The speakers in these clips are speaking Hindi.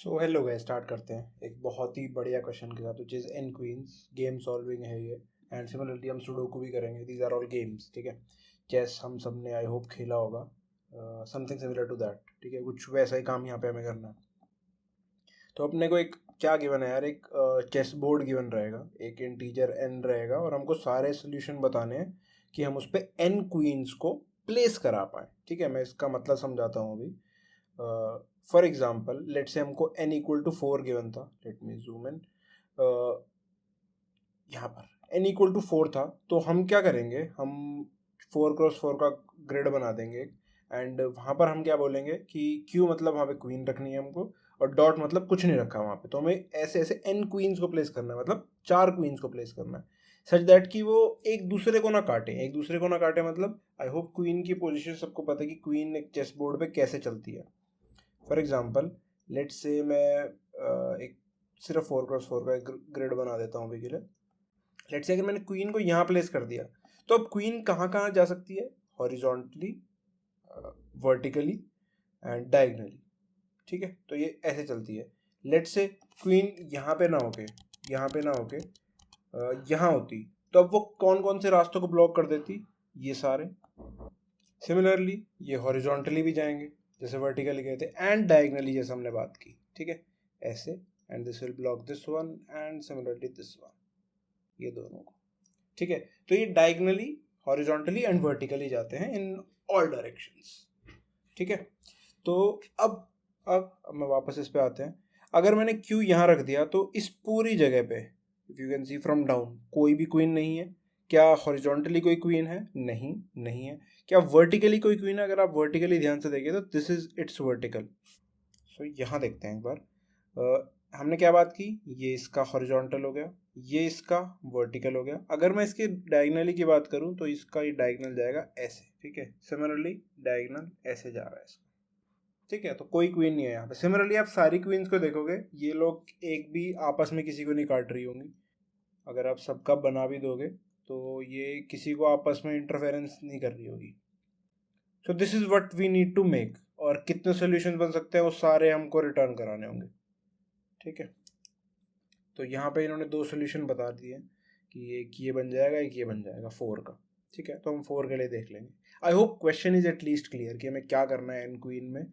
सो हेलो गाइस, स्टार्ट करते हैं एक बहुत ही बढ़िया क्वेश्चन के साथ, which is N queens. Game solving है ये, एंड सिमिलरली हम सुडोकू भी करेंगे। दीज आर ऑल गेम्स, ठीक है। चेस हम सब ने आई होप खेला होगा, समथिंग सिमिलर टू दैट, ठीक है। कुछ वैसा ही काम यहाँ पे हमें करना है। तो अपने को एक क्या गिवन है यार, एक चेस बोर्ड गिवन रहेगा, एक इंटीजर एन रहेगा, और हमको सारे सोल्यूशन बताने हैं कि हम उस पर एन क्वींस को प्लेस करा पाए, ठीक है। मैं इसका मतलब समझाता हूँ अभी। फॉर एग्जाम्पल लेट से हमको n इक्वल टू 4 गिवन था। Let me zoom in. यहाँ पर n इक्वल टू 4 था, तो हम क्या करेंगे, हम 4x4 का ग्रिड बना देंगे, एंड वहाँ पर हम क्या बोलेंगे कि q मतलब वहाँ पे क्वीन रखनी है हमको, और डॉट मतलब कुछ नहीं रखा वहाँ पे। तो हमें ऐसे ऐसे n क्वींस को प्लेस करना है, मतलब 4 क्वींस को प्लेस करना है, सच दैट कि वो एक दूसरे को ना काटे। एक दूसरे को ना काटे मतलब आई होप क्वीन की पोजीशन सबको पता है कि क्वीन एक चेस बोर्ड पे कैसे चलती है। फॉर एग्जाम्पल लेट्स से मैं एक सिर्फ 4x4 का एक ग्रिड बना देता हूँ अभी के लिए। लेट्स से अगर मैंने क्वीन को यहाँ प्लेस कर दिया, तो अब क्वीन कहाँ कहाँ जा सकती है, हॉरिजॉन्टली, वर्टिकली एंड डायगनली, ठीक है। तो ये ऐसे चलती है। लेट्स से क्वीन यहाँ पे ना होके, यहाँ पे ना होके यहाँ होती, तो अब वो कौन कौन से रास्तों को ब्लॉक कर देती, ये सारे। सिमिलरली ये हॉरिजॉन्टली भी जाएंगे जैसे वर्टिकली गए थे, एंड डायगनली जैसे हमने बात की, ठीक है, ऐसे। And this will block this one, and similarly this one, ये दोनों को, ठीक है। तो ये डायगनली, हॉरिजॉन्टली एंड वर्टिकली जाते हैं इन ऑल डायरेक्शंस, ठीक है। तो अब मैं वापस इस पे आते हैं। अगर मैंने क्यू यहाँ रख दिया, तो इस पूरी जगह पे if you can see from down कोई भी क्वीन नहीं है। क्या हॉरिजॉन्टली कोई क्वीन है? नहीं, नहीं है। क्या वर्टिकली कोई क्वीन है? अगर आप वर्टिकली ध्यान से देखिए तो दिस इज इट्स वर्टिकल। सो यहाँ देखते हैं एक बार। हमने क्या बात की, ये इसका हॉरिजॉन्टल हो गया, ये इसका वर्टिकल हो गया। अगर मैं इसके डायगनली की बात करूं तो इसका ये डायगनल जाएगा ऐसे, ठीक है। सिमिलरली डायगनल ऐसे जा रहा है इसका, ठीक है। तो कोई क्वीन नहीं है यहाँ पे। सिमिलरली आप सारी क्वींस को देखोगे, ये लोग एक भी आपस में किसी को नहीं काट रही होंगी। अगर आप सबका बना भी दोगे तो ये किसी को आपस में इंटरफेरेंस नहीं कर रही होगी। So this is what we need to make. और कितने सोल्यूशन बन सकते हैं वो सारे हमको रिटर्न कराने होंगे, ठीक है। तो यहाँ पे इन्होंने दो सोल्यूशन बता दिए कि एक ये बन जाएगा, एक ये बन जाएगा 4 का, ठीक है। तो हम 4 के लिए देख लेंगे। I hope question is at least clear कि हमें क्या करना है एन क्वीन में,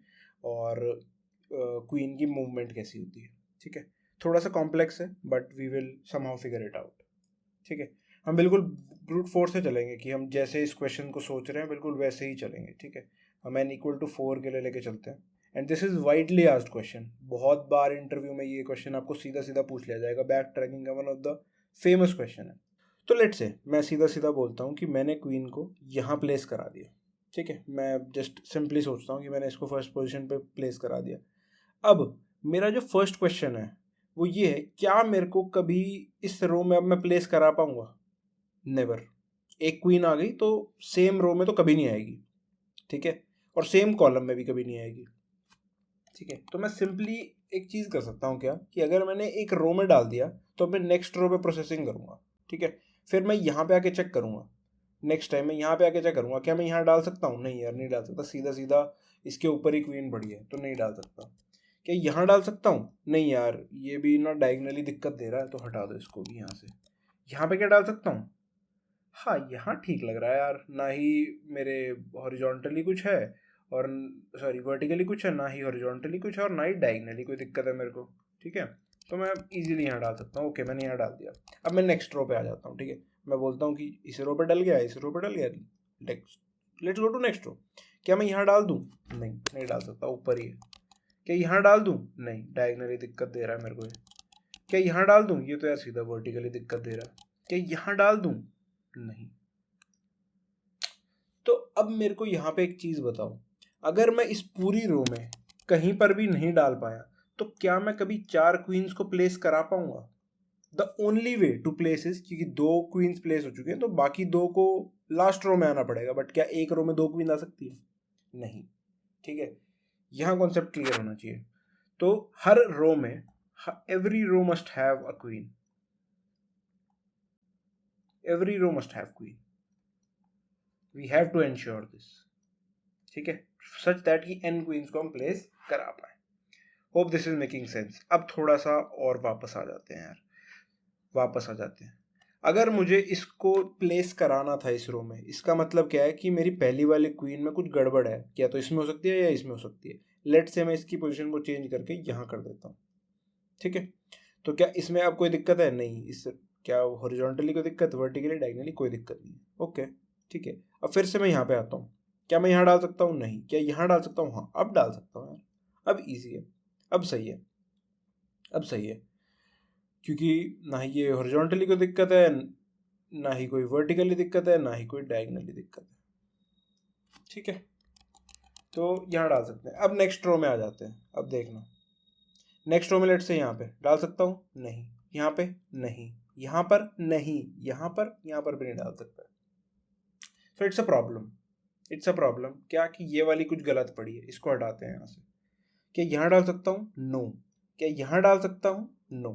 और क्वीन की मूवमेंट कैसी होती है, ठीक है। थोड़ा सा कॉम्प्लेक्स है but we will somehow figure it out, ठीक है। हम बिल्कुल ब्रूट फोर्स से चलेंगे कि हम जैसे इस क्वेश्चन को सोच रहे हैं बिल्कुल वैसे ही चलेंगे, ठीक है। हम एन इक्वल टू 4 के लिए लेके चलते हैं। And this is widely asked question. बहुत बार इंटरव्यू में ये क्वेश्चन आपको सीधा सीधा पूछ लिया जाएगा। बैक ट्रैकिंग का one of the famous question है। तो लेट से मैं सीधा सीधा बोलता हूँ कि मैंने क्वीन को यहाँ प्लेस करा दिया, ठीक है। मैं जस्ट सिंपली सोचता हूँ कि मैंने इसको फर्स्ट पोजीशन पे प्लेस करा दिया। अब मेरा जो फर्स्ट क्वेश्चन है वो ये है, क्या मेरे को कभी इस रो में अब मैं प्लेस करा पाऊंगा? नेवर। एक क्वीन आ गई तो सेम रो में तो कभी नहीं आएगी, ठीक है, और सेम कॉलम में भी कभी नहीं आएगी, ठीक है। तो मैं सिंपली एक चीज़ कर सकता हूँ क्या, कि अगर मैंने एक रो में डाल दिया तो मैं नेक्स्ट रो पे प्रोसेसिंग करूँगा, ठीक है। फिर मैं यहाँ पे आके चेक करूँगा, नेक्स्ट टाइम मैं यहाँ पे आके चेक करूँगा क्या मैं यहाँ डाल सकता हूँ? नहीं यार, नहीं डाल सकता। सीधा सीधा इसके ऊपर ही क्वीन पड़ी है तो नहीं डाल सकता। क्या यहाँ डाल सकता हूँ? नहीं यार, ये भी ना डायगनली दिक्कत दे रहा है, तो हटा दो इसको भी यहाँ से। यहाँ पे क्या डाल सकता हूँ? हाँ, यहाँ ठीक लग रहा है यार, ना ही मेरे हॉरिजॉन्टली कुछ है, और सॉरी वर्टिकली कुछ है, ना ही हॉरिजॉन्टली कुछ है, और ना ही डायगनली कोई दिक्कत है मेरे को, ठीक है। तो मैं इजीली यहाँ डाल सकता हूँ। ओके, मैंने यहाँ डाल दिया। अब मैं नेक्स्ट रो पे आ जाता हूँ, ठीक है। मैं बोलता हूँ कि इस रो पे डल गया, इस रो पे डल गया, next, let's go to next row. क्या मैं यहाँ डाल दूँ? नहीं, नहीं डाल सकता, ऊपर ही है। क्या यहाँ डाल दूँ? नहीं, डायगनली दिक्कत दे रहा है मेरे को। क्या यहाँ डाल दूँ? ये तो यार सीधा वर्टिकली दिक्कत दे रहा है। क्या यहाँ डाल दूँ? नहीं। तो अब मेरे को यहाँ पे एक चीज़ बताओ, अगर मैं इस पूरी रो में कहीं पर भी नहीं डाल पाया तो क्या मैं कभी 4 क्वींस को प्लेस करा पाऊंगा? The only way to place is, क्योंकि 2 क्वींस प्लेस हो चुके हैं तो बाकी 2 को लास्ट रो में आना पड़ेगा। बट क्या एक रो में 2 क्वीन आ सकती है? नहीं, ठीक है। यहाँ कॉन्सेप्ट क्लियर होना चाहिए। तो हर रो में, every row must have a queen, every row must have queen, we have to ensure this, ठीक है, सच दैट कि एन क्वींस को हम प्लेस करा पाए। Hope this is making sense. अब थोड़ा सा और वापस आ जाते हैं यार, वापस आ जाते हैं। अगर मुझे इसको प्लेस कराना था इस रो में, इसका मतलब क्या है कि मेरी पहली वाली क्वीन में कुछ गड़बड़ है, क्या तो इसमें हो सकती है या इसमें हो सकती है। लेट से मैं इसकी पोजीशन को चेंज करके यहाँ कर देता हूँ, ठीक है। तो क्या इसमें अब कोई दिक्कत है? नहीं। इस क्या हॉरिजॉन्टली कोई दिक्कत, वर्टिकली डायगोनली कोई दिक्कत नहीं है। ओके ठीक है। अब फिर से मैं यहाँ पे आता हूँ। क्या मैं यहाँ डाल सकता हूँ? नहीं। क्या यहाँ डाल सकता हूँ? हाँ, अब डाल सकता हूँ यार। अब ईजी है, अब सही है, अब सही है, क्योंकि ना ही ये हॉरिजॉन्टली कोई दिक्कत है, ना ही कोई वर्टिकली दिक्कत है, ना ही कोई डायगोनली दिक्कत है। ठीक है, तो यहाँ डाल सकते हैं। अब नेक्स्ट रो में आ जाते हैं। अब देखना, नेक्स्ट रो में लेट से यहाँ पे डाल सकता हूँ? नहीं। यहाँ पे नहीं, यहाँ पर नहीं, यहाँ पर भी नहीं डाल सकता। So it's a problem, it's a problem. क्या कि ये वाली कुछ गलत पड़ी है, इसको हटाते हैं यहाँ से। क्या यहाँ डाल सकता हूँ? नो। क्या यहाँ डाल सकता हूँ? नो।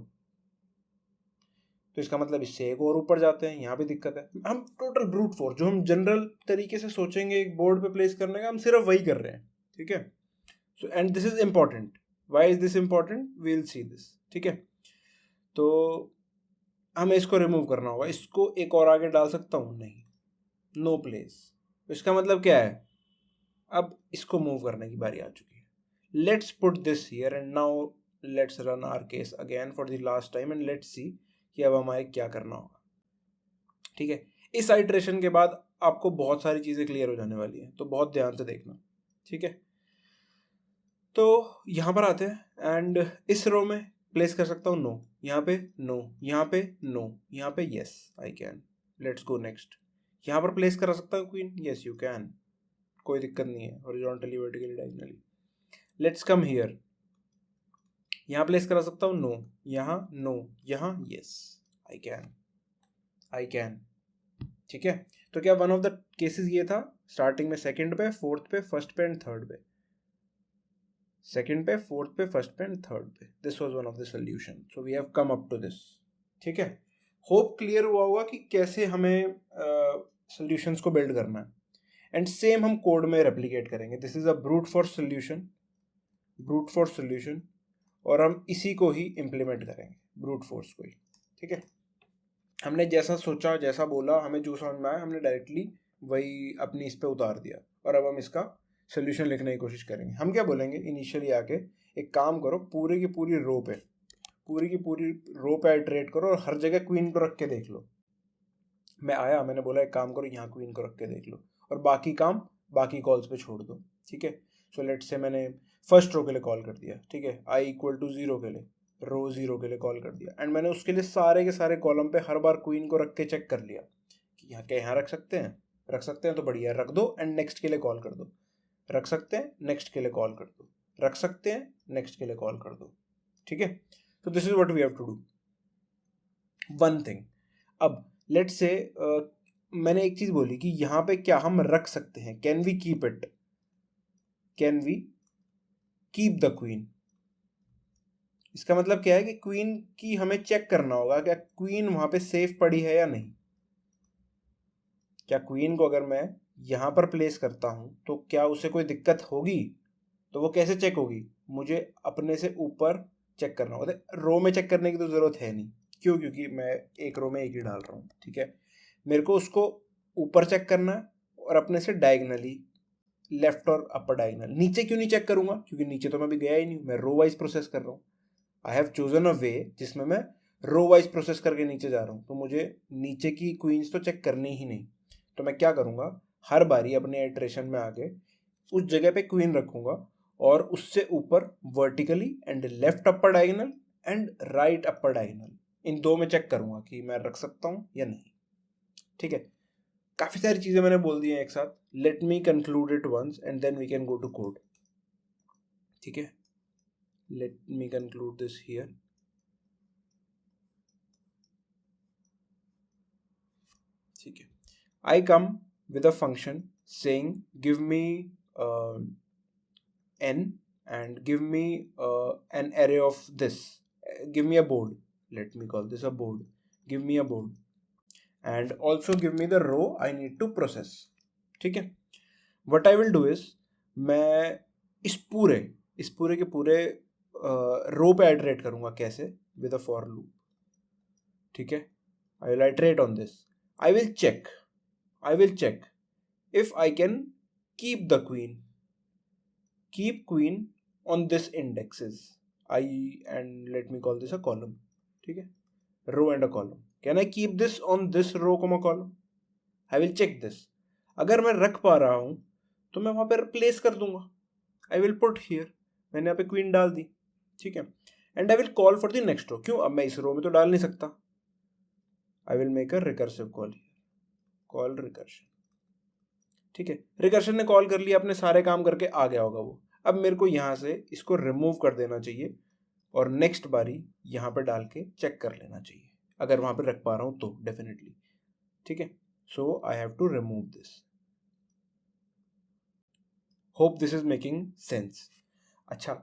तो इसका मतलब इससे एक और ऊपर जाते हैं, यहाँ भी दिक्कत है। हम टोटल ब्रूट फोर्स, जो हम जनरल तरीके से सोचेंगे एक बोर्ड पे प्लेस करने का, हम सिर्फ वही कर रहे हैं। ठीक है। So and this is important. Why is this important? We will see this. ठीक है, तो हमें इसको रिमूव करना होगा। इसको एक और आगे डाल सकता हूँ? नहीं, नो प्लेस। इसका मतलब क्या है? अब इसको मूव करने की बारी आ चुकी है। Let's put this here and now let's run our case again for the last time and let's see कि अब हमारे क्या करना होगा। ठीक है, इस आइट्रेशन के बाद आपको बहुत सारी चीज़ें क्लियर हो जाने वाली हैं, तो बहुत ध्यान से देखना। ठीक है, तो यहाँ पर आते हैं एंड इस रो में प्लेस कर सकता हूँ? नो। यहाँ पे नो, यहाँ पे नो, यहाँ पे yes I can. Let's go next. यहाँ पर प्लेस कर सकता हूँ क्वीन? यस यू कैन, कोई दिक्कत नहीं है, horizontally vertically diagonally. Let's come here. यहाँ प्लेस करा सकता हूँ? नो। यहाँ नो, यहाँ yes I can, I can. ठीक है, तो क्या वन ऑफ द केसेस ये था, स्टार्टिंग में सेकंड पे, फोर्थ पे, फर्स्ट पे एंड थर्ड पे। सेकंड पे, फोर्थ पे, फर्स्ट पे एंड थर्ड पे, this was one of the solution. So we have come up to this. ठीक है, होप क्लियर हुआ होगा कि कैसे हमें सॉल्यूशंस को बिल्ड करना है। एंड सेम हम कोड में रेप्लिकेट करेंगे। This is a brute force solution, brute force solution, और हम इसी को ही इम्प्लीमेंट करेंगे, ब्रूट फोर्स को ही। ठीक है, हमने जैसा सोचा, जैसा बोला, हमें जो समझ में आया, हमने डायरेक्टली वही अपनी इस पे उतार दिया। और अब हम इसका सोल्यूशन लिखने की कोशिश करेंगे। हम क्या बोलेंगे इनिशियली आके, एक काम करो, पूरी की पूरी रो पे आइट्रेट करो और हर जगह क्वीन को रख के देख लो। मैं आया, मैंने बोला एक काम करो, यहाँ क्वीन को रख के देख लो, और बाकी काम बाकी कॉल्स पे छोड़ दो। ठीक है, सो लेट्स से मैंने फर्स्ट रो के लिए कॉल कर दिया। ठीक है, i इक्वल टू 0 के लिए, रो 0 के लिए कॉल कर दिया। एंड मैंने उसके लिए सारे के सारे कॉलम पे हर बार क्वीन को रख के चेक कर लिया कि यहाँ क्या यहाँ रख सकते हैं, रख सकते हैं तो बढ़िया, रख दो एंड नेक्स्ट के लिए कॉल कर दो, रख सकते हैं नेक्स्ट के लिए कॉल कर दो, रख सकते हैं नेक्स्ट के लिए कॉल कर दो। ठीक है, तो this is what we have to do. One thing, अब लेट्स से मैंने एक चीज बोली कि यहाँ पे क्या हम रख सकते हैं, can we keep it, can we keep the queen. इसका मतलब क्या है कि क्वीन की हमें चेक करना होगा, क्या क्वीन वहां पे सेफ पड़ी है या नहीं। क्या क्वीन को अगर मैं यहां पर प्लेस करता हूं तो क्या उसे कोई दिक्कत होगी? तो वो कैसे चेक होगी? मुझे अपने से ऊपर चेक करना होगा। रो में चेक करने की तो जरूरत है नहीं, क्यों? क्योंकि मैं एक रो में एक ही डाल रहा हूँ। ठीक है, मेरे को उसको ऊपर चेक करना है और अपने से डायगनली, लेफ्ट और अपर डायगनल। नीचे क्यों नहीं चेक करूंगा? क्योंकि नीचे तो मैं अभी गया ही नहीं, मैं रो वाइज प्रोसेस कर रहा हूँ। आई हैव चोजन अ वे जिसमें मैं रो वाइज प्रोसेस करके नीचे जा रहा हूँ, तो मुझे नीचे की क्वींस तो चेक करनी ही नहीं। तो मैं क्या करूँगा, हर बारी अपने इटरेशन में आके उस जगह पे क्वीन रखूँगा और उससे ऊपर vertically and left upper diagonal and right upper diagonal, इन दो में चेक करूँगा कि मैं रख सकता हूँ या नहीं। ठीक है, काफ़ी सारी चीज़ें मैंने बोल दी हैं एक साथ। Let me conclude it once and then we can go to code. ठीक है, let me conclude this here. ठीक है, I come with a function saying give me n and give me an array of this. Give me a board. Let me call this a board. Give me a board and also give me the row I need to process. ठीक है, what I will do is मैं इस पूरे के पूरे रो पे आइटरेट करूँगा कैसे, विद अ फॉर लूप, ठीक है। I will iterate on this, I will check if I can keep the queen, keep queen on this indexes I, and let me call this a column, ठीक है, row and a column. Can I keep this on this row comma column? I will check this. अगर मैं रख पा रहा हूं तो मैं वहां पर प्लेस कर दूंगा, I will put here, मैंने यहाँ पे क्वीन डाल दी, ठीक है, and I will call for the next row. क्यों, अब मैं इस रो में तो डाल नहीं सकता, I will make a recursive call, call recursion, ठीक है। रिकर्शन ने कॉल कर लिया, अपने सारे काम करके आ गया होगा वो। अब मेरे को यहाँ से इसको रिमूव कर देना चाहिए और नेक्स्ट बारी यहाँ पे डाल के चेक कर लेना चाहिए, अगर वहाँ पे रख पा रहा हूँ तो डेफिनेटली, ठीक है। So I have to remove this. Hope this is making sense. अच्छा,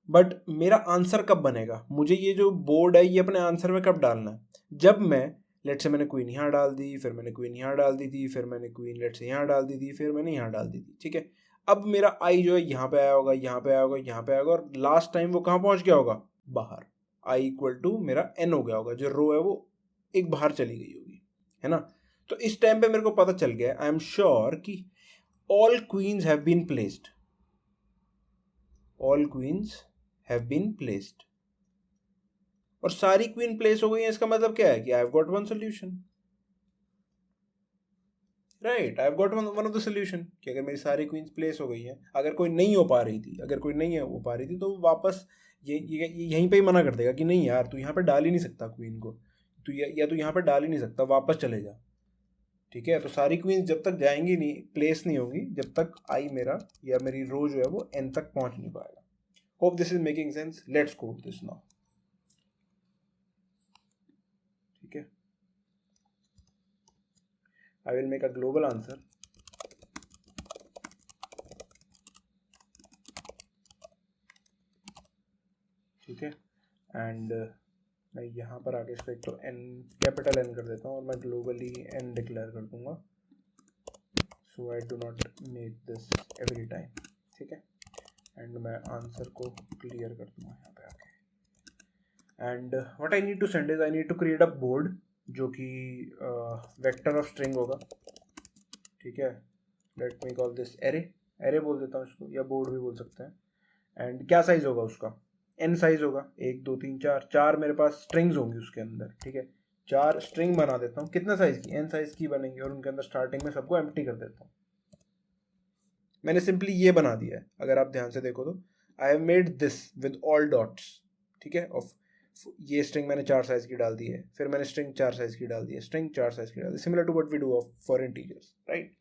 बट मेरा आंसर कब बनेगा, मुझे ये जो बोर्ड है ये अपने आंसर में कब डालना है, जब मैं लेट से मैंने क्वीन यहाँ डाल दी, फिर मैंने क्वीन यहाँ डाल दी थी, फिर मैंने क्वीन लेट से यहाँ डाल दी थी, फिर मैंने यहाँ डाल दी थी, ठीक है। अब मेरा आई जो है यहाँ पे आया होगा, यहाँ पे आया होगा, यहाँ पे आया होगा, और लास्ट टाइम वो कहाँ पहुँच गया होगा, बाहर। आई इक्वल टू मेरा एन हो गया होगा, जो रो है वो एक बाहर चली गई होगी, है ना। तो इस टाइम पे मेरे को पता चल गया, आई एम श्योर कि all queens have been placed, all queens have been placed, और सारी क्वीन प्लेस हो गई है। इसका मतलब क्या है कि I have got one solution, right, I have got one of the solution, कि अगर मेरी सारी क्वींस प्लेस हो गई हैं, अगर कोई नहीं हो पा रही थी, अगर कोई नहीं हो पा रही थी तो वापस ये यहीं पे ही मना कर देगा कि नहीं यार, तू यहाँ पे डाल ही नहीं सकता क्वीन को, तू या तू यहाँ पे डाल ही नहीं सकता, वापस चले जा, ठीक है। तो सारी क्वींस जब तक जाएंगी नहीं, प्लेस नहीं होंगी, जब तक आई मेरा या मेरी रो जो है वो एन तक पहुंच नहीं पाएगा। Hope this is making sense. Let's code this now, ठीक है। I will make a global answer, ठीक है, एंड मैं यहाँ पर आके इसको एक तो n कैपिटल N कर देता हूँ और मैं ग्लोबली n डिक्लेयर कर दूंगा, so I do not make this every time, ठीक है, एंड मैं आंसर को क्लियर कर दूंगा यहाँ पे आके। And what I need to send is, I need to create a board जो कि वेक्टर ऑफ स्ट्रिंग होगा, ठीक है। Let me call this array, array बोल देता हूँ इसको, या बोर्ड भी बोल सकते हैं। एंड क्या साइज होगा उसका, एन साइज होगा, 1 2 3 4, 4 मेरे पास स्ट्रिंग्स होंगी उसके अंदर, ठीक है। 4 स्ट्रिंग बना देता हूँ, कितना साइज की, एन साइज की बनेंगी, और उनके अंदर स्टार्टिंग में सबको एम्प्टी कर देता हूँ। मैंने सिंपली ये बना दिया है, अगर आप ध्यान से देखो तो I have made this with all dots, ठीक है। ऑफ ये स्ट्रिंग मैंने 4 साइज की डाल दी है, फिर मैंने स्ट्रिंग 4 साइज की डाल दी है, स्ट्रिंग 4 साइज की डाल दी, similar to what we do for integers, right,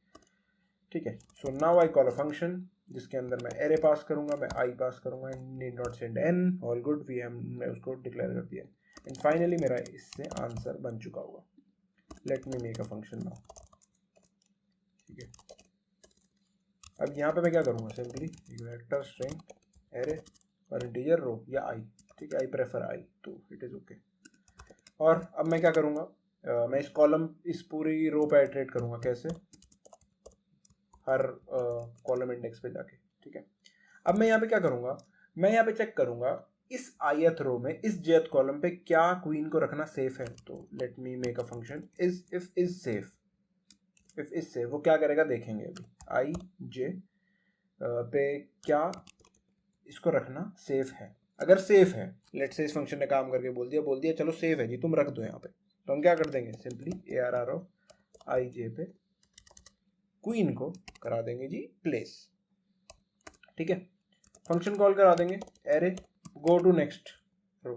ठीक है। So now I call a function जिसके अंदर मैं एरे पास करूंगा, मैं आई पास करूंगा, need not send an, all good, we have, मैं उसको डिक्लेयर कर दिया, एंड फाइनली मेरा इससे आंसर बन चुका होगा। Let me make a function now, ठीक है। अब यहाँ पे मैं क्या करूँगा, सिंपली वेक्टर स्ट्रिंग एरे और इंटीजर रो या आई, ठीक है, आई प्रेफर आई, तो इट इज़ ओके। और अब मैं क्या करूँगा, मैं इस कॉलम, इस पूरी रो पे आइटरेट करूँगा, कैसे, हर कॉलम इंडेक्स पे जाके, ठीक है। अब मैं यहाँ पे क्या करूँगा, मैं यहाँ पे चेक करूँगा इस ith रो में, इस jth कॉलम पे क्या क्वीन को रखना सेफ है। तो let me make a function is if is safe, if is safe वो क्या करेगा देखेंगे अभी, आई जे पे क्या इसको रखना सेफ है। अगर सेफ है, लेट से इस फंक्शन ने काम करके बोल दिया चलो सेफ है जी, तुम रख दो यहाँ पे, तो हम क्या कर देंगे, सिंपली ARR ऑफ आई जे पे क्वीन को करा देंगे जी प्लेस, ठीक है। फंक्शन कॉल करा देंगे array go to next row,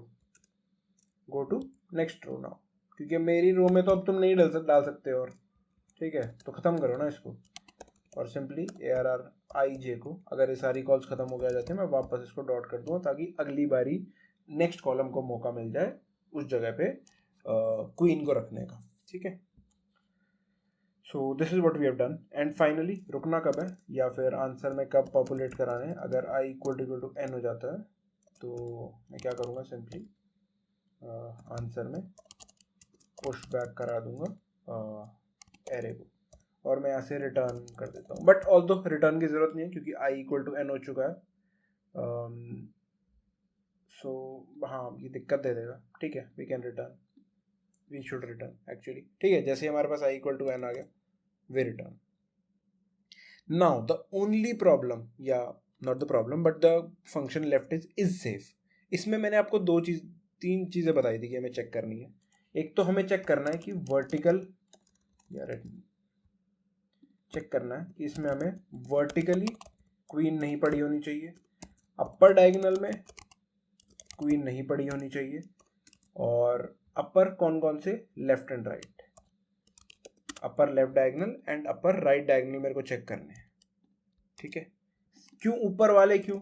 go to next row now, क्योंकि मेरी रो में तो अब तुम नहीं डाल सकते, और ठीक है, तो ख़त्म करो ना इसको, और सिंपली ARR आई जे को, अगर ये सारी कॉल्स ख़त्म हो गया जाते हैं, मैं वापस इसको डॉट कर दूँगा ताकि अगली बारी नेक्स्ट कॉलम को मौका मिल जाए उस जगह पे क्वीन को रखने का, ठीक है। So this is what we have done, and finally रुकना कब है या फिर आंसर में कब पॉपुलेट कराने हैं, अगर आई इक्वल टू एन हो जाता है तो मैं क्या करूँगा, सिंपली आंसर में पुश बैक करा दूंगा एरे को, और मैं यहाँ से रिटर्न कर देता हूँ, बट ऑल्दो रिटर्न की ज़रूरत नहीं है क्योंकि आई इक्वल टू एन हो चुका है। सो हाँ ये दिक्कत दे देगा, ठीक है, we can return, we should return actually, ठीक है, जैसे हमारे पास आई इक्वल टू एन आ गया we return. Now the only problem, या not the problem but the function left is safe. इसमें मैंने आपको तीन चीज़ें बताई थी कि हमें चेक करनी है। एक तो हमें चेक करना है कि वर्टिकल, यार चेक करना है कि इसमें हमें वर्टिकली क्वीन नहीं पड़ी होनी चाहिए, अपर डायगोनल में क्वीन नहीं पड़ी होनी चाहिए, और अपर कौन कौन से, left and right, upper left diagonal and upper right diagonal मेरे को चेक करने हैं, ठीक है। क्यों ऊपर वाले, क्यों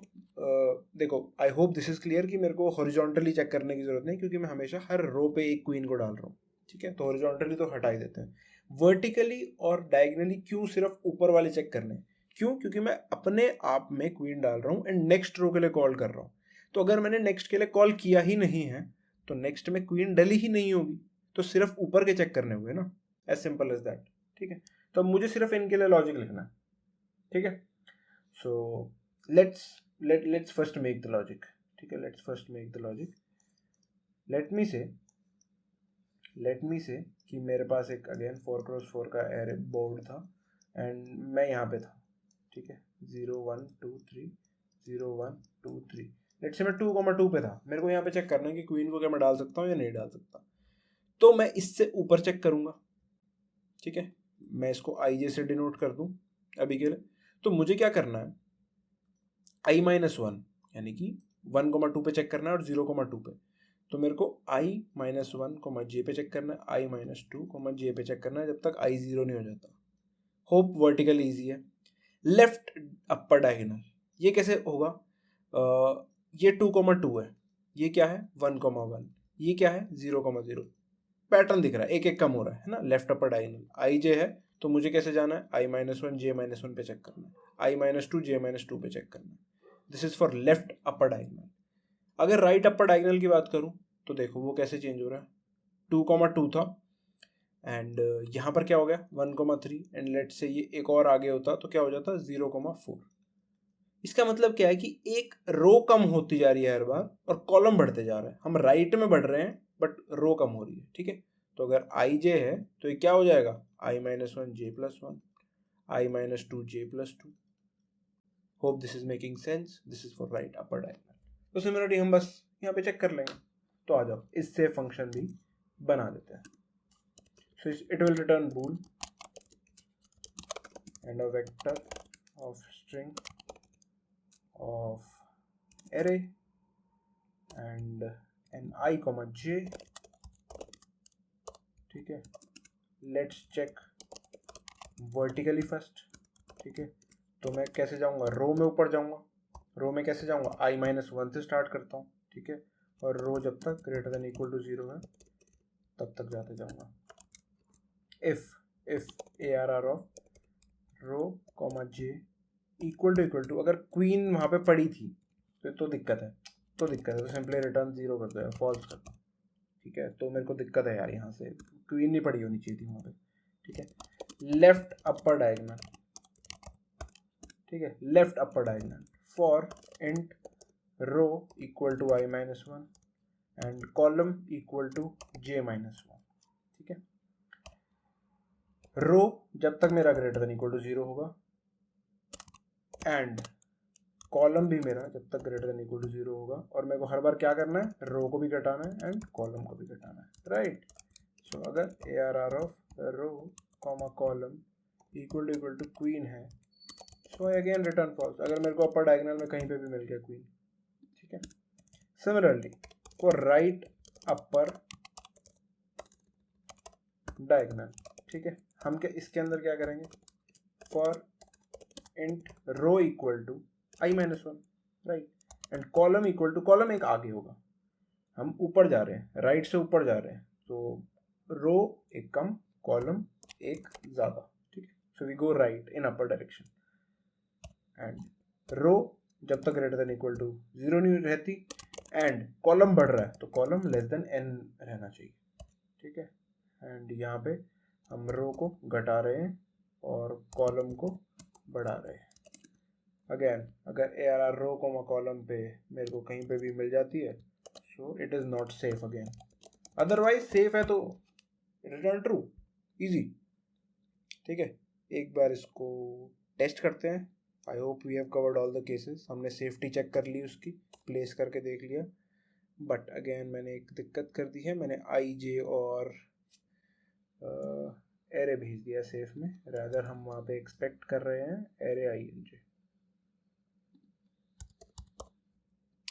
देखो I hope this is clear कि मेरे को हॉरिजॉन्टली चेक करने की जरूरत नहीं, क्योंकि मैं हमेशा हर रो पे एक क्वीन को डाल रहा हूँ, ठीक है, तो हॉरिजॉन्टली तो हटा ही देते हैं। वर्टिकली और डायगोनली क्यों सिर्फ ऊपर वाले चेक करने हैं, क्यों, क्योंकि मैं अपने आप में क्वीन डाल रहा हूँ एंड नेक्स्ट रो के लिए कॉल कर रहा हूँ, तो अगर मैंने नेक्स्ट के लिए कॉल किया ही नहीं है तो नेक्स्ट में क्वीन डली ही नहीं होगी, तो सिर्फ ऊपर के चेक करने हुए ना, एज सिंपल एज दैट, ठीक है। तो मुझे सिर्फ इनके लिए लॉजिक लिखना है, ठीक है। सो let's first make the logic, ठीक है, let's first make the logic। let me say कि मेरे पास एक अगेन 4x4 का एरे बोर्ड था एंड मैं यहाँ पे था, ठीक है, 0 1 2 3 0 1 2 3, लेट्स से मैं 2,2 पे था, मेरे को यहाँ पे चेक करना है कि क्वीन को क्या मैं डाल सकता हूँ या नहीं डाल सकता, तो मैं इससे ऊपर चेक करूँगा, ठीक है, मैं इसको आई से डिनोट कर दूँ अभी के लिए। तो मुझे क्या करना है, i-1 यानी कि 1,2 पे चेक करना है और 0,2 पे, तो मेरे को i-1 j पे चेक करना है, i-2 j पे चेक करना है जब तक i 0 नहीं हो जाता। होप वर्टिकल ईजी है। लेफ्ट अपर डायगोनल ये कैसे होगा, ये 2,2 है, ये क्या है 1,1, ये क्या है 0,0, पैटर्न दिख रहा है, एक एक कम हो रहा है ना, लेफ्ट अपर डायगोनल आई जे है, तो मुझे कैसे जाना है i-1 j-1 पे चेक करना है, i-2 j-2 पे चेक करना है, this is for left upper diagonal. अगर राइट अपर डायगोनल की बात करूं तो देखो वो कैसे चेंज हो रहा है, 2,2 था एंड यहाँ पर क्या हो गया 1,3, एंड लेट से ये एक और आगे होता तो क्या हो जाता 0,4। इसका मतलब क्या है कि एक रो कम होती जा रही है हर बार और कॉलम बढ़ते जा रहा है, हम राइट में बढ़ रहे हैं बट रो कम हो रही है, ठीक है। तो अगर आई जे है तो ये क्या हो जाएगा i-1 j+1, i-2 j+2। Hope this is making sense, this is for right upper diagonal. तो सिमिलरली हम बस यहाँ पे चेक कर लेंगे, तो आ जाओ इससे फंक्शन भी बना देते हैं। So it will return bool and a vector of string of array and an i, j, ठीक है। लेट्स चेक वर्टिकली फर्स्ट, ठीक है, तो मैं कैसे जाऊंगा, रो में ऊपर जाऊंगा, रो में कैसे जाऊंगा i-1 से स्टार्ट करता हूँ, ठीक है, और रो जब तक ग्रेटर देन इक्वल टू 0 है तब तक जाते जाऊंगा। If ARR of row j equal to अगर क्वीन वहाँ पे पड़ी थी तो दिक्कत है, तो सिंपली रिटर्न 0 कर दो, फॉल्स कर दो, ठीक है। तो मेरे को दिक्कत है यार, यहाँ से क्वीन नहीं पड़ी होनी चाहिए थी वहाँ पे, ठीक है। लेफ्ट अपर डायगोनल, ठीक है, left upper diagonal for int row equal to i-1 and column equal to j-1, ठीक है। रो जब तक मेरा ग्रेटर देन इक्वल टू 0 होगा एंड कॉलम भी मेरा जब तक ग्रेटर देन इक्वल टू 0 होगा, और मेरे को हर बार क्या करना है, रो को भी घटाना है एंड कॉलम को भी घटाना है, राइट। सो अगर ARR of row column equal to queen है, सो अगेन रिटर्न फॉल्स, अगर मेरे को अपर डायगोनल में कहीं पे भी मिल गया क्वीन, ठीक है। Similarly for right upper diagonal, ठीक है, हम क्या इसके अंदर क्या करेंगे, for int row equal to i-1, right, and column equal to, column एक आगे होगा, हम ऊपर जा रहे हैं, राइट से ऊपर जा रहे हैं, तो रो एक कम कॉलम एक ज़्यादा, ठीक है। So we go right in upper direction and row जब तक ग्रेटर देन इक्वल टू 0 नहीं रहती एंड कॉलम बढ़ रहा है तो कॉलम लेस देन n रहना चाहिए, ठीक है। एंड यहाँ पे हम रो को घटा रहे हैं और कॉलम को बढ़ा रहे हैं। अगेन अगर ARR रो कॉलम पे मेरे को कहीं पे भी मिल जाती है so it is not safe again, otherwise safe है तो रिटर्न ट्रू, इजी। ठीक है, एक बार इसको टेस्ट करते हैं। I hope we have covered all the cases. हमने सेफ्टी चेक कर ली, उसकी प्लेस करके देख लिया, बट अगेन मैंने एक दिक्कत कर दी है, मैंने आई जे और एरे भेज दिया सेफ में, रादर हम वहाँ पे एक्सपेक्ट कर रहे हैं array i and j.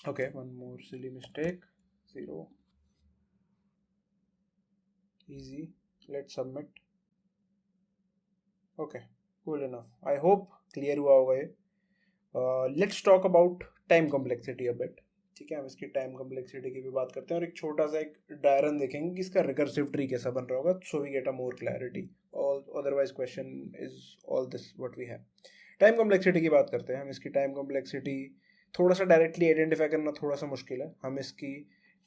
Okay, one more silly mistake, 0, easy, let's submit। okay, cool enough, I hope clear हुआ होगा ये। Let's talk about time complexity a bit. ठीक है, हम इसकी टाइम कॉम्प्लेक्सिटी की भी बात करते हैं और एक छोटा सा एक डायग्राम देखेंगे कि इसका रिकर्सिव ट्री कैसा बन रहा होगा, so we get a more clarity. All otherwise question is all this what we have. Time complexity की बात करते हैं हम। इसकी टाइम कॉम्प्लेक्सिटी थोड़ा सा डायरेक्टली आइडेंटिफाई करना थोड़ा सा मुश्किल है, हम इसकी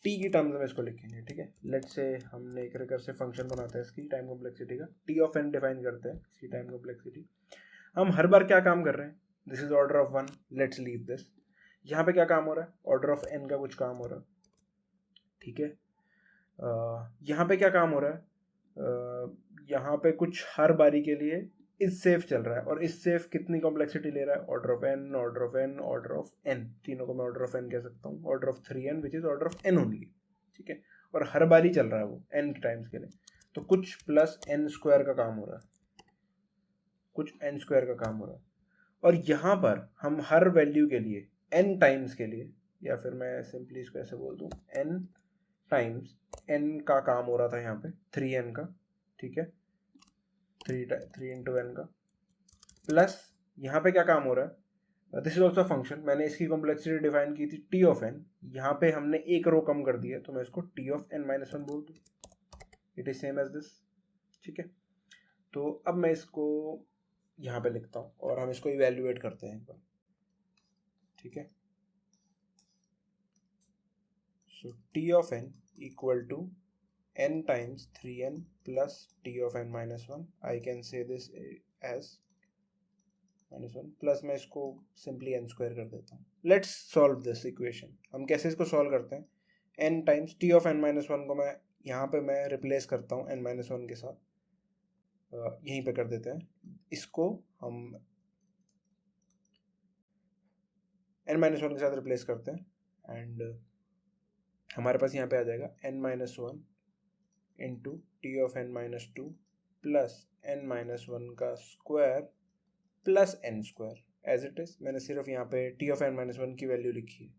टी की टर्म्स में इसको लिखेंगे। ठीक है, लेट्स से हमने एक रिकर्सिव फंक्शन बनाते हैं इसकी टाइम कॉम्प्लेक्सिटी का, टी ऑफ एन डिफाइन करते हैं इसकी टाइम कॉम्प्लेक्सिटी। हम हर बार क्या काम कर रहे हैं, this is order of 1, let's leave this. यहाँ पे क्या काम हो रहा है, ऑर्डर ऑफ n का कुछ काम हो रहा है। ठीक है, यहाँ पे क्या काम हो रहा है, यहाँ पे कुछ हर बारी के लिए इस सेफ चल रहा है, और इस सेफ कितनी कॉम्प्लेक्सिटी ले रहा है, order of n, order of n, order of n, तीनों को मैं ऑर्डर ऑफ n कह सकता हूँ, order of 3n which is order of n only. ठीक है, और हर बारी चल रहा है वो n टाइम्स के लिए, तो कुछ प्लस n स्क्वायर का काम हो रहा है, कुछ n स्क्वायर का काम हो रहा है। और यहाँ पर हम हर वैल्यू के लिए n टाइम्स के लिए, या फिर मैं सिंपली इसको ऐसे बोल दूँ, n टाइम्स n का काम हो रहा था यहाँ पे 3n का। ठीक है, 3 इंटू n का, प्लस यहाँ पे क्या काम हो रहा है, दिस इज ऑल्सो फंक्शन, मैंने इसकी कॉम्प्लेक्सिटी डिफाइन की थी t ऑफ n, यहाँ पे हमने एक रो कम कर दी है, तो मैं इसको t ऑफ n माइनस 1 बोल दूँ, it is same as this. ठीक है, तो अब मैं इसको यहाँ पे लिखता हूँ और हम इसको इवेल्युएट करते हैं एक बार। ठीक है, so t of n equal to n times 3n plus t of n minus 1, I can say this as -1, plus मैं इसको सिंपली n स्क्वायर कर देता हूँ। Let's solve this equation. हम कैसे इसको सॉल्व करते हैं, n times t of n minus 1 को मैं यहाँ पे मैं रिप्लेस करता हूँ n माइनस 1 के साथ, यहीं पे कर देते हैं, इसको हम n माइनस 1 के साथ रिप्लेस करते हैं, एंड हमारे पास यहाँ पे आ जाएगा n minus 1 into T of n minus 2 plus n minus 1 का square plus n square, as it is. मैंने सिर्फ यहाँ पे टी ऑफ n माइनस 1 की वैल्यू लिखी है।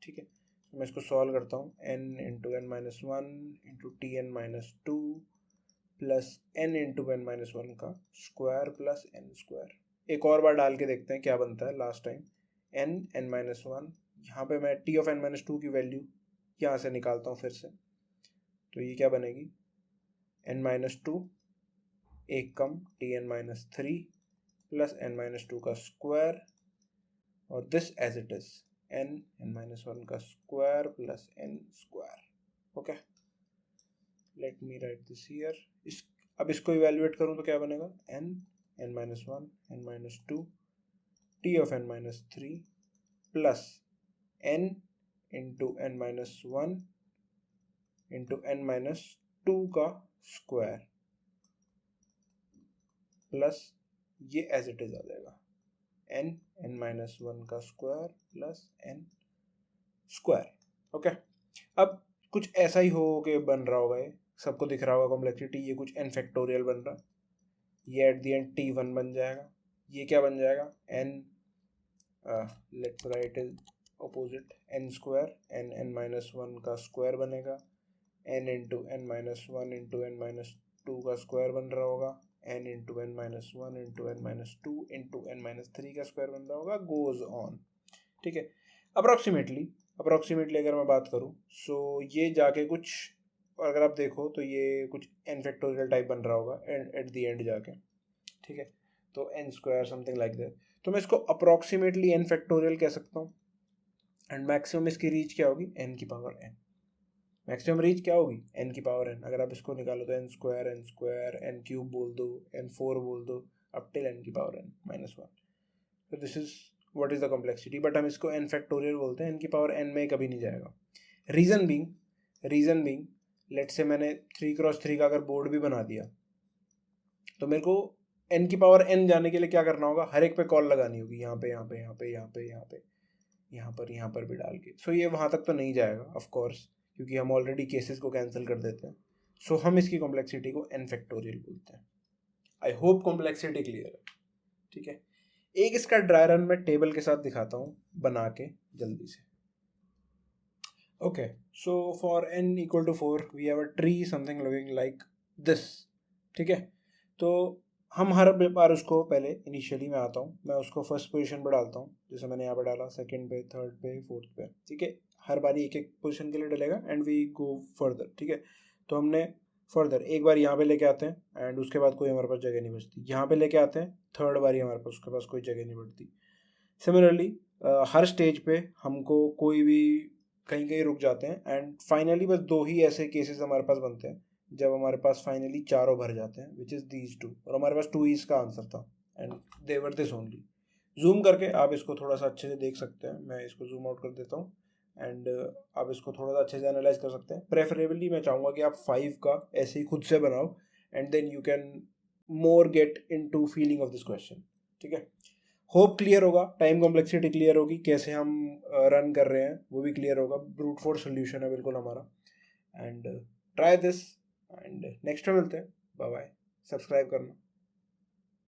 ठीक है, तो मैं इसको सॉल्व करता हूँ, n into n minus 1 into T n minus 2 plus n into n minus 1 का स्क्वायर प्लस n स्क्वायर। एक और बार डाल के देखते हैं क्या बनता है लास्ट टाइम, n माइनस 1, यहाँ पे मैं टी ऑफ n माइनस 2 की वैल्यू यहाँ से निकालता हूँ फिर से, तो ये क्या बनेगी, n माइनस 2 एक कम t n minus 3 plus n minus 2 का स्क्वायर, और this as it is n minus 1 का square plus n square. Okay, let me write this here. अब इसको इवेल्युएट करूँ तो क्या बनेगा, n minus 1 n minus 2 t of n minus 3 plus n into n minus 1 into n minus 2 का स्क्वायर, प्लस ये एज इट इज आ जाएगा n माइनस 1 का square plus n square. Okay, अब कुछ ऐसा ही हो के बन रहा होगा, ये सबको दिख रहा होगा कॉम्प्लेक्सिटी, ये कुछ n फैक्टोरियल बन रहा, ये एट दी एंड t1 बन जाएगा, ये क्या बन जाएगा, n, let's write is opposite, n square, n minus 1 का स्क्वायर बनेगा, n into n minus 1 into n minus 2 का स्क्वायर बन रहा होगा, n into n minus 1 into n minus 2 into n minus 3 का स्क्वायर बन रहा होगा, गोज ऑन। ठीक है, अप्रोक्सीमेटली अगर मैं बात करूँ, सो ये जाके कुछ, अगर आप देखो तो ये कुछ n फैक्टोरियल टाइप बन रहा होगा एट दी एंड जाके। ठीक है, तो n square something like that, तो मैं इसको अप्रोक्सीमेटली n फैक्टोरियल कह सकता हूँ, एंड मैक्सिमम इसकी रीच क्या होगी, n की पावर n, मैक्सिमम रीच क्या होगी, n की पावर n। अगर आप इसको निकालो तो n स्क्वायर n क्यूब बोल दो, n4 बोल दो, अप टिल n की पावर n माइनस 1। तो this is what is the complexity, but हम इसको n फैक्टोरियल बोलते हैं, n की पावर n में कभी नहीं जाएगा। रीज़न बीइंग लेट से मैंने 3x3 का अगर बोर्ड भी बना दिया तो मेरे को n की पावर n जाने के लिए क्या करना होगा, हर एक पे कॉल लगानी होगी, यहाँ पे यहाँ पे यहाँ पे यहाँ पे यहाँ पे यहाँ पर भी डाल के। सो ये वहाँ तक तो नहीं जाएगा ऑफ कोर्स, क्योंकि हम ऑलरेडी केसेस को कैंसिल कर देते हैं। सो हम इसकी कॉम्प्लेक्सिटी को n फैक्टोरियल बोलते हैं। आई होप कॉम्प्लेक्सिटी क्लियर है, ठीक है। एक इसका ड्राई रन मैं टेबल के साथ दिखाता हूँ बना के जल्दी से। Okay, so for n equal to 4 we have a tree something looking like this, ठीक है। तो हम हर बार उसको पहले इनिशियली मैं आता हूँ, मैं उसको फर्स्ट पोजीशन पे डालता हूँ, जैसे मैंने यहाँ पे डाला, सेकंड पे, थर्ड पे, फोर्थ पे, ठीक है। हर बारी एक एक पोजीशन के लिए डलेगा एंड वी गो फर्दर, ठीक है। तो हमने फर्दर एक बार यहाँ पे लेके आते हैं एंड उसके बाद कोई हमारे पास जगह नहीं बचती, यहाँ पे लेके आते हैं, थर्ड बारी हमारे पास उसके पास कोई जगह नहीं बचती। सिमिलरली हर स्टेज पे हमको कोई भी कहीं कहीं रुक जाते हैं एंड फाइनली बस दो ही ऐसे केसेस हमारे पास बनते हैं जब हमारे पास फाइनली चारों भर जाते हैं, विच इज़ दीज टू, और हमारे पास 2 इसका आंसर था and they were this only. Zoom करके आप इसको थोड़ा सा अच्छे से देख सकते हैं, मैं इसको जूम आउट कर देता हूँ एंड आप इसको थोड़ा सा अच्छे से एनालाइज कर सकते हैं। प्रेफरेबली मैं चाहूँगा कि आप 5 का ऐसे ही खुद से बनाओ and then you can more get into feeling of this question, ठीक है। होप क्लियर होगा, टाइम कॉम्प्लेक्सिटी क्लियर होगी, कैसे हम रन कर रहे हैं वो भी क्लियर होगा। ब्रूट फोर्स सोल्यूशन है बिल्कुल हमारा, and try this and next में मिलते हैं। बाय बाय, सब्सक्राइब करना।